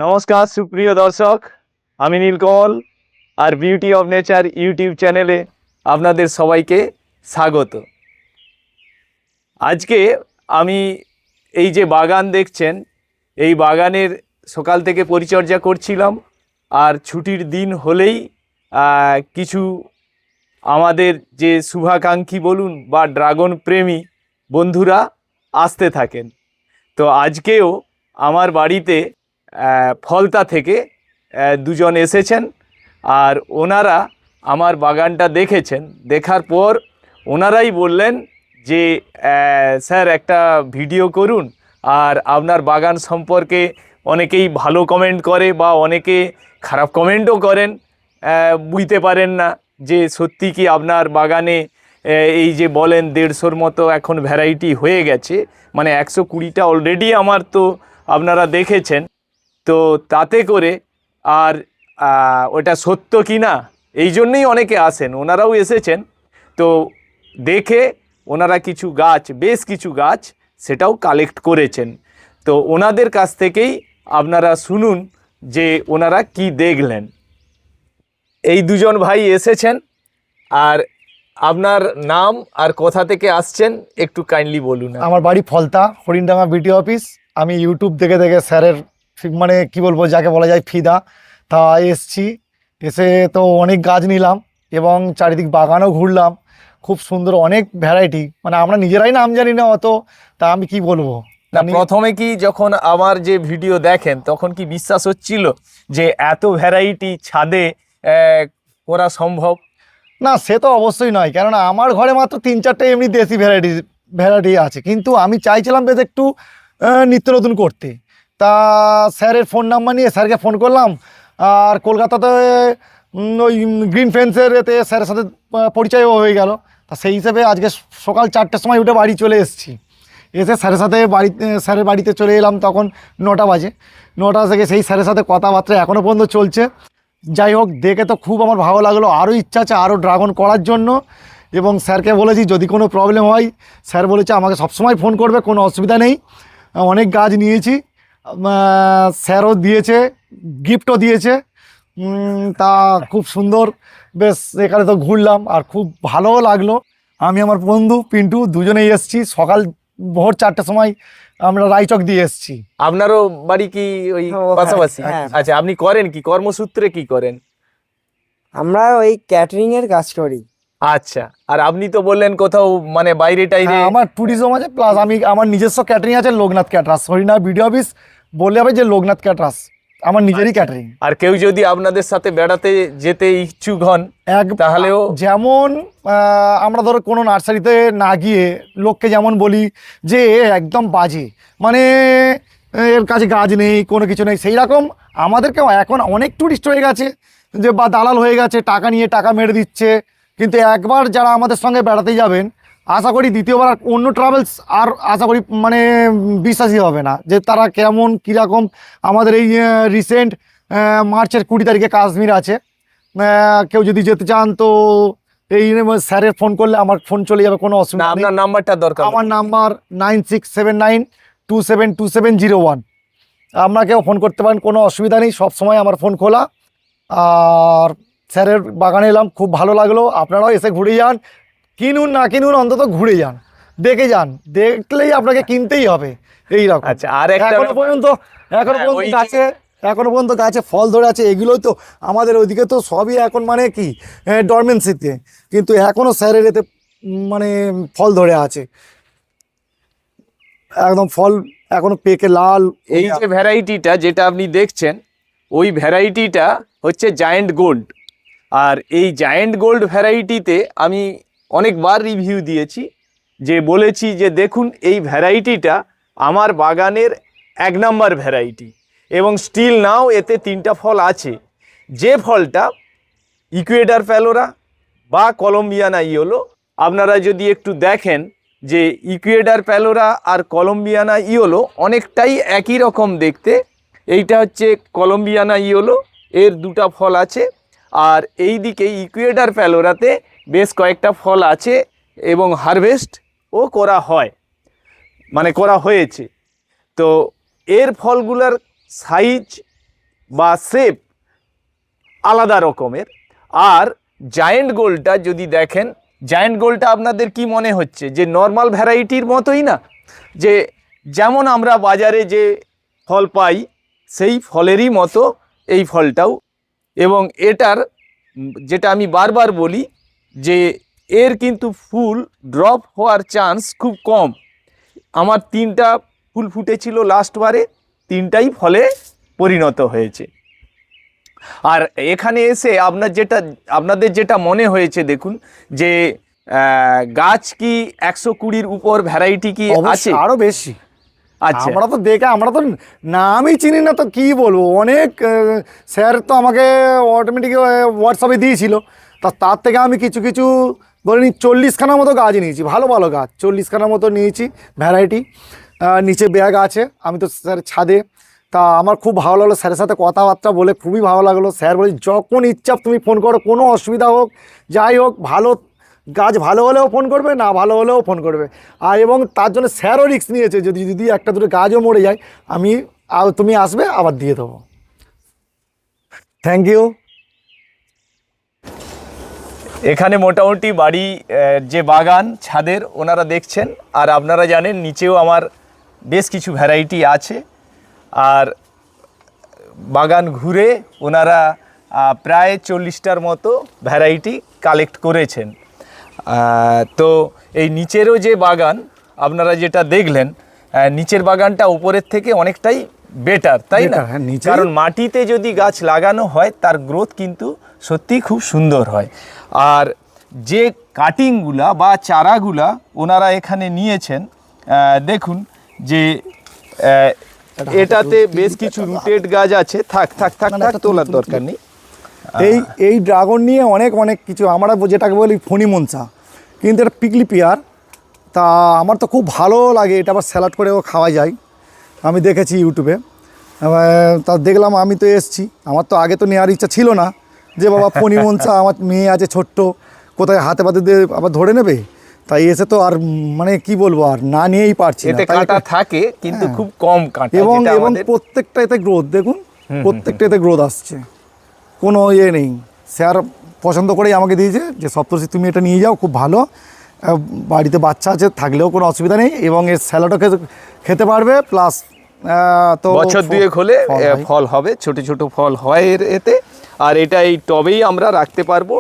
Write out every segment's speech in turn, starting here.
নমস্কার সুপ্রিয় দর্শক, আমি নীলকমল আর বিউটি অফ নেচার ইউটিউব চ্যানেলে আপনাদের সবাইকে স্বাগত। আজকে আমি এই যে বাগান দেখছেন, এই বাগানের সকাল থেকে পরিচর্যা করছিলাম। আর ছুটির দিন হলেই কিছু আমাদের যে শুভাকাঙ্ক্ষী বলুন বা ড্রাগন প্রেমী বন্ধুরা আসতে থাকেন। তো আজকেও আমার বাড়িতে ফলতা থেকে দুজন এসেছেন আর ওনারা আমার বাগানটা দেখেছেন। দেখার পর ওনারাই বললেন যে স্যার একটা ভিডিও করুন। আর আপনার বাগান সম্পর্কে অনেকেই ভালো কমেন্ট করে বা অনেকে খারাপ কমেন্টও করেন, বুঝতে পারেন না যে সত্যি কি আপনার বাগানে এই যে বলেন 150-র মতো এখন ভ্যারাইটি হয়ে গেছে, মানে 120টা অলরেডি আমার তো আপনারা দেখেছেন। তো তাতে করে আর ওটা সত্য কি না এই জন্যই অনেকে আসেন, ওনারাও এসেছেন। তো দেখে ওনারা কিছু গাছ, বেশ কিছু গাছ সেটাও কালেক্ট করেছেন। তো ওনাদের কাছ থেকেই আপনারা শুনুন যে ওনারা কি দেখলেন। এই দুজন ভাই এসেছেন, আর আপনার নাম আর কোথা থেকে আসছেন একটু কাইন্ডলি বলুন। আমার বাড়ি ফলতা, হরিণডাঙ্গা বিটি অফিস। আমি ইউটিউব দেখে দেখে স্যারের মানে কি বলবো, যাকে বলা যায় ফিদা, তা এসছি। এসে তো অনেক গাছ নিলাম এবং চারিদিক বাগানও ঘুরলাম। খুব সুন্দর অনেক ভ্যারাইটি, মানে আমরা নিজেরাই নাম জানি না অত, তা আমি কি বলবো। না, প্রথমে কি যখন আমার যে ভিডিও দেখেন তখন কি বিশ্বাস হচ্ছিল যে এত ভ্যারাইটি ছাদে করা সম্ভব? না, সে তো অবশ্যই নয়, কেননা আমার ঘরে মাত্র 3-4টে এমনি দেশি ভ্যারাইটি আছে, কিন্তু আমি চাইছিলাম বেশ একটু নিত্য নতুন করতে। তা স্যারের ফোন নাম্বার নিয়ে স্যারকে ফোন করলাম। আর কলকাতাতে ওই গ্রিন ফেন্সের এতে স্যারের সাথে পরিচয়ও হয়ে গেল। তা সেই হিসেবে আজকে সকাল 4টের সময় উঠে বাড়ি চলে এসেছি। এসে স্যারের সাথে স্যারের বাড়িতে চলে এলাম তখন 9টা বাজে। 9টা থেকে সেই স্যারের সাথে কথাবার্তা এখনও পর্যন্ত চলছে। যাই হোক, দেখে তো খুব আমার ভালো লাগলো, আরও ইচ্ছা আছে আরও ড্রাগন করার জন্য। এবং স্যারকে বলেছি যদি কোনো প্রবলেম হয়, স্যার বলেছে আমাকে সবসময় ফোন করবে, কোনো অসুবিধা নেই। অনেক গাছ নিয়েছি, স্যারও দিয়েছে, গিফটও দিয়েছে। তা খুব সুন্দর, বেশ এখানে তো ঘুরলাম আর খুব ভালোও লাগলো। আমি আমার বন্ধু পিন্টু দুজনেই এসেছি, সকাল ভোর 4টের সময় আমরা রায়চক দিয়ে এসেছি। আপনারও বাড়ি কি ওই পাশাপাশি? আচ্ছা, আপনি করেন কি, কর্মসূত্রে কি করেন? আমরা ওই ক্যাটারিং এর কাজ করি। আচ্ছা, আর আপনি তো বললেন কোথাও মানে বাইরে টাইরে। আমার ট্যুরিজম আছে, প্লাস আমি আমার নিজস্ব ক্যাটারিং আছে, Loknath caterers. Harina BDO office বললে হবে যে লোকনাথ ক্যাটারাস আমার নিজেরই ক্যাটারিং। আর কেউ যদি আপনাদের সাথে বেড়াতে যেতে ইচ্ছুক হন তাহলেও যেমন আমরা ধরো কোনো নার্সারিতে না গিয়ে লোককে যেমন বলি যে একদম বাজে, মানে এর কাছে গাছ নেই, কোনো কিছু নেই, সেই রকম আমাদেরকেও এখন অনেক টুরিস্ট হয়ে গেছে যে বা দালাল হয়ে গেছে, টাকা নিয়ে টাকা মেরে দিচ্ছে। কিন্তু একবার যারা আমাদের সঙ্গে বেড়াতে যাবেন, আশা করি দ্বিতীয়বার অন্য ট্রাভেলস আর আশা করি মানে বিশ্বাসই হবে না যে তারা কেমন কীরকম। আমাদের এই রিসেন্ট মার্চের 20 তারিখে কাশ্মীর আছে, কেউ যদি যেতে চান তো এই স্যারের ফোন করলে আমার ফোন চলে যাবে, কোনো অসুবিধা নেই। আপনার নাম্বারটা দরকার। আমার নাম্বার 9679272701। আপনাকেও ফোন করতে পারেন, কোনো অসুবিধা নেই, সবসময় আমার ফোন খোলা। আর স্যারের বাগানে এলাম, খুব ভালো লাগলো। আপনারাও এসে ঘুরে যান, কিনুন না কিনুন অন্তত ঘুরে যান, দেখে যান, দেখলেই আপনাকে কিনতেই হবে এইরকম। আচ্ছা, আর এখনো পর্যন্ত গাছে ফল ধরে আছে। এগুলোই তো আমাদের ওইদিকে তো সবই এখন মানে কি ডরমেন্সিতে, কিন্তু এখনো স্যারের এতে মানে ফল ধরে আছে, একদম ফল এখনো পেকে লাল। এই যে ভ্যারাইটিটা যেটা আপনি দেখছেন, ওই ভ্যারাইটিটা হচ্ছে জায়েন্ট গোল্ড। আর এই জায়েন্ট গোল্ড ভ্যারাইটিতে আমি অনেকবার রিভিউ দিয়েছি, যে বলেছি যে দেখুন এই ভ্যারাইটিটা আমার বাগানের 1 নাম্বার ভ্যারাইটি, এবং স্টিল নাও এতে 3টা ফল আছে। যে ফলটা ইকুয়েডার প্যালোরা বা কলম্বিয়ানা ইয়েলো, আপনারা যদি একটু দেখেন যে ইকুয়েডার প্যালোরা আর কলম্বিয়ানা ইয়েলো অনেকটাই একই রকম দেখতে। এইটা হচ্ছে কলম্বিয়ানা ইয়েলো, এর 2টা ফল আছে। আর এই দিকে ইকুয়েডার প্যালোরাতে বেশ কয়েকটা ফল আছে এবং হারভেস্টও করা হয়, মানে করা হয়েছে। তো এর ফলগুলোর সাইজ বা শেপ আলাদা রকমের। আর জায়েন্ট গোলটা যদি দেখেন, জায়েন্ট গোলটা আপনাদের কি মনে হচ্ছে যে নর্মাল ভ্যারাইটির মতোই না, যে যেমন আমরা বাজারে যে ফল পাই সেই ফলেরই মতো এই ফলটাও। এবং এটার যেটা আমি বারবার বলি যে এর কিন্তু ফুল ড্রপ হওয়ার চান্স খুব কম। আমার 3টা ফুল ফুটেছিল লাস্টবারে, 3টাই ফলে পরিণত হয়েছে। আর এখানে এসে আপনাদের যেটা মনে হয়েছে দেখুন যে গাছ কি 120-র উপর ভ্যারাইটি কি আছে? অবশ্যই আরো বেশি। আচ্ছা, আমরা তো আমরা তো নামই চিনি না, তো কি বলবো। অনেক স্যার তো আমাকে অটোমেটিক হোয়াটসঅ্যাপে দিয়েছিল, তার থেকে আমি কিছু কিছু ধরে নিই 40খানার মতো গাছ নিয়েছি, ভালো ভালো গাছ 40খানার মতো নিয়েছি ভ্যারাইটি। নিচে ব্যাগ আছে, আমি তো স্যার ছাদে। তা আমার খুব ভালো লাগলো স্যারের সাথে কথাবার্তা বলে, খুবই ভালো লাগলো। স্যার বলে যখন ইচ্ছা তুমি ফোন করো, কোনো অসুবিধা হোক যাই হোক, ভালো গাছ ভালো হলেও ফোন করবে, না ভালো হলেও ফোন করবে। আর এবং তার জন্য স্যারও রিস্ক নিয়েছে, যদি যদি একটা দুটো গাছও মরে যায় তুমি আসবে আবার দিয়ে দেবো। Thank you. এখানে মোটামুটি বাড়ি যে বাগান ছাদের ওনারা দেখছেন, আর আপনারা জানেন নিচেও আমার বেশ কিছু ভ্যারাইটি আছে। আর বাগান ঘুরে ওনারা প্রায় 40টার মতো ভ্যারাইটি কালেক্ট করেছেন। তো এই নিচেরও যে বাগান আপনারা যেটা দেখলেন, নিচের বাগানটা উপরের থেকে অনেকটাই বেটার, তাই না? হ্যাঁ, কারণ মাটিতে যদি গাছ লাগানো হয় তার গ্রোথ কিন্তু সত্যিই খুব সুন্দর হয়। আর যে কাটিংগুলা বা চারাগুলা ওনারা এখানে নিয়েছেন, দেখুন যে এটাতে বেশ কিছু রুটেড গাছ আছে। থাক তোলার দরকার নেই। এই ড্রাগন নিয়ে অনেক অনেক কিছু, আমরা যেটাকে বলি ফণিমনসা, কিন্তু এটা পিকলি পেয়ার। তা আমার তো খুব ভালো লাগে এটা, আবার স্যালাড করেও খাওয়া যায়, আমি দেখেছি ইউটিউবে। তা দেখলাম, আমি তো এসছি, আমার তো আগে তো নেওয়ার ইচ্ছা ছিল না যে বাবা ফণিমনসা, আমার মেয়ে আছে ছোট্ট, কোথায় হাতে পাতে দিয়ে আবার ধরে নেবে। তাই এসে তো আর মানে কি বলবো, আর না নিয়েই পারছি না। এতে কাঁটা থাকে কিন্তু খুব কম কাঁটা, এবং প্রত্যেকটা এতে গ্রোথ দেখুন, প্রত্যেকটা এতে গ্রোথ আসছে, কোনো ইয়ে নেই। স্যার পছন্দ করেই আমাকে দিয়েছে যে সপ্তর্ষি তুমি এটা নিয়ে যাও, খুব ভালো, বাড়িতে বাচ্চা আছে থাকলেও কোনো অসুবিধা নেই, এবং এর স্যালাডও খেতে পারবে, প্লাস তো বছর 2 হলে ফল হবে, ছোট ছোট ফল হয় এতে। আর এটা এই টবেই আমরা রাখতে পারবো,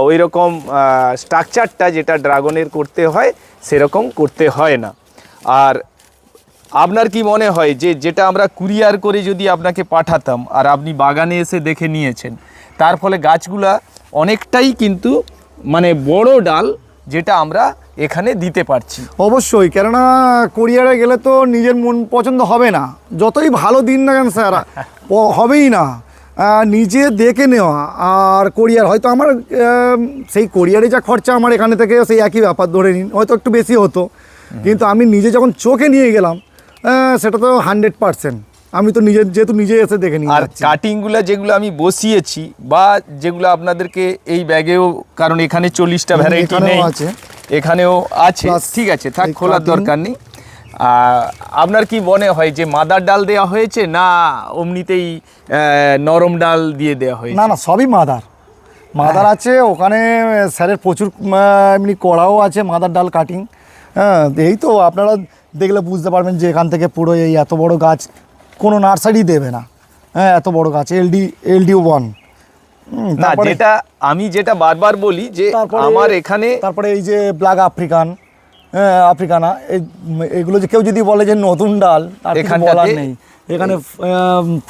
ওই রকম স্ট্রাকচারটা যেটা ড্রাগনের করতে হয় সেরকম করতে হয় না। আর আপনার কি মনে হয় যে যেটা আমরা কুরিয়ার করে যদি আপনাকে পাঠাতাম আর আপনি বাগানে এসে দেখে নিয়েছেন, তার ফলে গাছগুলা অনেকটাই কিন্তু মানে বড় ডাল যেটা আমরা এখানে দিতে পারছি? অবশ্যই, কেননা কোরিয়ারে গেলে তো নিজের মন পছন্দ হবে না, যতই ভালো দিন না কেন স্যার হবেই না। নিজে দেখে নেওয়া আর কোরিয়ার, হয়তো আমার সেই কোরিয়ারে যা খরচা আমার এখানে থেকে সেই একই ব্যাপার ধরে নিন, হয়তো একটু বেশি হতো, কিন্তু আমি নিজে যখন চোখে নিয়ে গেলাম সেটা তো 100%। আমি তো যেহেতু নিজে এসে দেখে নিই। আর কাটিংগুলো যেগুলো আমি বসিয়েছি বা যেগুলো আপনাদেরকে এই ব্যাগেও, কারণ এখানে 40টা ভ্যারাইটি নেই, এখানেও আছে, ঠিক আছে, থাক, খোলার দরকার নেই। আপনার কি মনে হয় যে মাদার ডাল দেওয়া হয়েছে না অমনিতেই নরম ডাল দিয়ে দেওয়া হয়েছে? না, সবই মাদার আছে ওখানে। স্যারের প্রচুর এমনি কড়াও আছে মাদার ডাল কাটিং। হ্যাঁ, এই তো আপনারা দেখলে বুঝতে পারবেন যে এখান থেকে পুরো এই এত বড় গাছ কোনো নার্সারি দেবে না। হ্যাঁ, এত বড় গাছ LD1 না, যেটা বারবার বলি যে আমার এখানে, তারপরে এই যে ব্ল্যাক আফ্রিকানা, এগুলো যে কেউ যদি বলে যে নতুন ডাল, তার কিছু বলার নেই। এখানে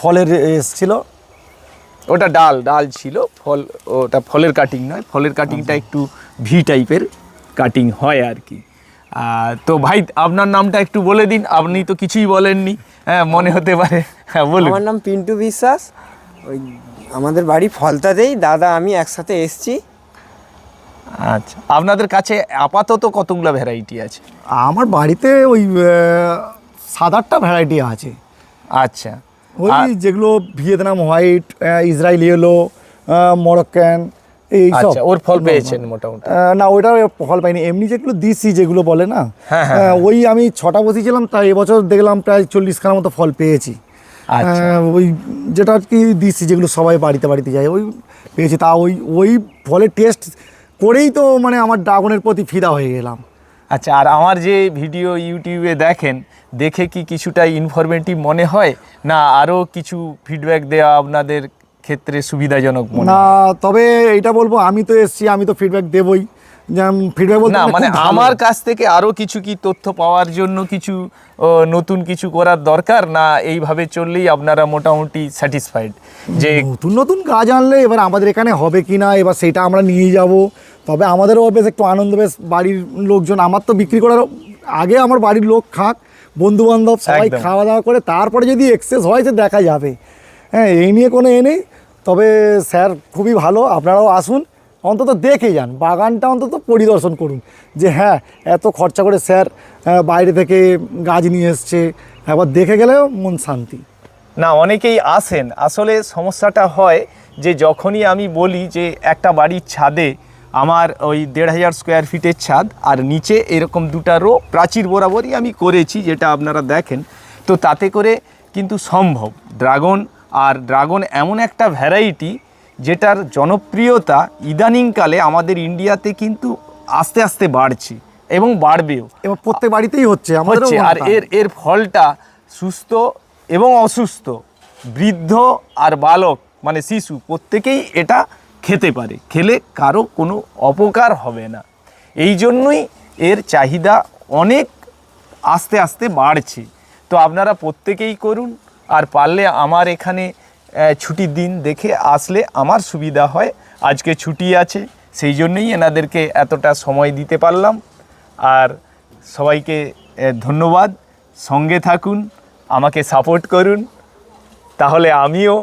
ফলের এসছিল, ওটা ডাল ছিল, ওটা ফলের কাটিং নয়, ফলের কাটিংটা একটু ভি টাইপের কাটিং হয় আর কি। তো ভাই আপনার নামটা একটু বলে দিন, আপনি তো কিছুই বলেননি। হ্যাঁ, মনে হতে পারে, হ্যাঁ বলুন। আমার নাম পিন্টু বিশ্বাস, ওই আমাদের বাড়ি ফলতাতেই, দাদা আমি একসাথে এসছি। আচ্ছা, আপনাদের কাছে আপাতত কতগুলো ভ্যারাইটি আছে? আমার বাড়িতে ওই 7-8টা ভ্যারাইটি আছে। আচ্ছা, ওই যেগুলো Vietnam white, Israel yellow, Moroccan, এই সব। আচ্ছা, ওর ফল পেয়েছেন মোটামুটি? না, ওইটা ফল পাইনি, এমনি যেগুলো দিচ্ছি যেগুলো বলে না, ওই আমি 6টা বসিয়েছিলাম, তাই এবছর দেখলাম প্রায় 40খানার মতো ফল পেয়েছি। আচ্ছা। ওই যেটা আর কি দিচ্ছি, যেগুলো সবাই বাড়িতে বাড়িতে যায়, ওই পেয়েছি। তা ওই ওই ফলের টেস্ট করেই তো মানে আমার ড্রাগনের প্রতি ফিদা হয়ে গেলাম। আচ্ছা, আর আমার যে ভিডিও ইউটিউবে দেখেন, দেখে কি কিছুটা ইনফরমেটিভ মনে হয়, না আরও কিছু ফিডব্যাক দেওয়া আপনাদের ক্ষেত্রে সুবিধাজনক মনে না, হয়? তবে এইটা বলবো, আমি তো এসছি, আমি তো ফিডব্যাক দেবই। যেমন ফিডব্যাক বলতে না মানে খুব ভালো। আমার কাছ থেকে আরো কিছু কি তথ্য পাওয়ার জন্য কিছু নতুন কিছু করার দরকার, না এইভাবে চললেই আপনারা মোটামুটি স্যাটিসফাইড যে নতুন নতুন গাছ আনলে এবার আমাদের এখানে হবে কি না, এবার সেটা আমরা নিয়ে যাব। তবে আমাদেরও বেশ একটু আনন্দ, বেশ বাড়ির লোকজন, আমার তো বিক্রি করার আগে আমার বাড়ির লোক খাক, বন্ধু বান্ধব সবাই একদম। খাওয়া দাওয়া করে তারপরে যদি এক্সেস হয় সে দেখা যাবে। হ্যাঁ, এই নিয়ে কোনো নেই। তবে স্যার খুবই ভালো, আপনারাও আসুন, অন্তত দেখে যান, বাগানটা অন্তত পরিদর্শন করুন, যে হ্যাঁ এত খরচা করে স্যার বাইরে থেকে গাছ নিয়ে এসছে, একবার দেখে গেলেও মন শান্তি। না, অনেকেই আসেন, আসলে সমস্যাটা হয় যে যখনই আমি বলি যে একটা বাড়ির ছাদে আমার ওই 1500 স্কোয়ার ফিটের ছাদ, আর নিচে এরকম দুটা রো প্রাচীর বরাবরই আমি করেছি, যেটা আপনারা দেখেন, তো তাতে করে কিন্তু সম্ভব। ড্রাগন এমন একটা ভ্যারাইটি যেটার জনপ্রিয়তা ইদানিংকালে আমাদের ইন্ডিয়াতে কিন্তু আস্তে আস্তে বাড়ছে এবং বাড়বেও। এবার প্রত্যেক বাড়িতেই হচ্ছে আমাদেরও হচ্ছে, আর মনে হয়। এর ফলটা সুস্থ এবং অসুস্থ, বৃদ্ধ আর বালক মানে শিশু প্রত্যেকেই এটা খেতে পারে, খেলে কারো কোনো অপকার হবে না। এই জন্যই এর চাহিদা অনেক আস্তে আস্তে বাড়ছে। তো আপনারা প্রত্যেকেই করুন, আর পারলে আমার এখানে ছুটির দিন দেখে আসলে আমার সুবিধা হয়। আজকে ছুটি আছে, সেই জন্যই এনাদেরকে এতটা সময় দিতে পারলাম। আর সবাইকে ধন্যবাদ, সঙ্গে থাকুন, আমাকে সাপোর্ট করুন, তাহলে আমিও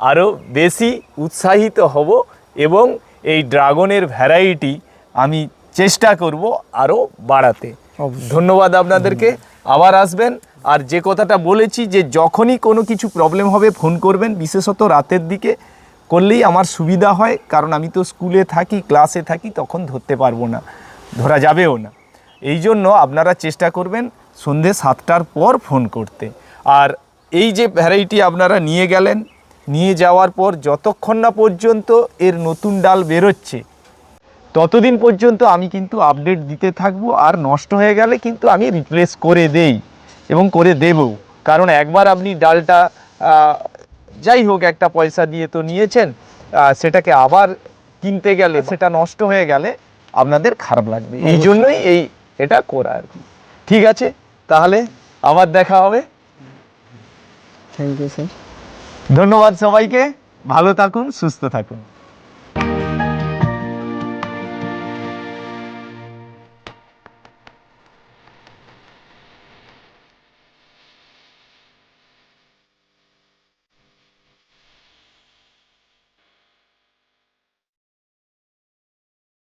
আরও বেশি উৎসাহিত হব এবং এই ড্রাগনের ভ্যারাইটি আমি চেষ্টা করব আরও বাড়াতে। অবশ্যই। ধন্যবাদ আপনাদেরকে, আবার আসবেন। আর যে কথাটা বলেছি যে যখনই কোনো কিছু প্রবলেম হবে ফোন করবেন, বিশেষত রাতের দিকে করলেই আমার সুবিধা হয়, কারণ আমি তো স্কুলে থাকি, ক্লাসে থাকি, তখন ধরতে পারবো না, ধরা যাবেও না। এই জন্য আপনারা চেষ্টা করবেন সন্ধে 7টার পর ফোন করতে। আর এই যে ভ্যারাইটি আপনারা নিয়ে গেলেন, নিয়ে যাওয়ার পর যতক্ষণ না পর্যন্ত এর নতুন ডাল বেরোচ্ছে, ততদিন পর্যন্ত আমি কিন্তু আপডেট দিতে থাকবো। আর নষ্ট হয়ে গেলে কিন্তু আমি রিপ্লেস করে দেই এবং করে দেবো, কারণ একবার আপনি ডালটা যাই হোক একটা পয়সা দিয়ে তো নিয়েছেন, সেটাকে আবার কিনতে গেলে সেটা নষ্ট হয়ে গেলে আপনাদের খারাপ লাগবে। এই জন্যই এটা করা আর কি। ঠিক আছে, তাহলে আবার দেখা হবে। Thank you sir. ধন্যবাদ সবাইকে, ভালো থাকুন, সুস্থ থাকুন।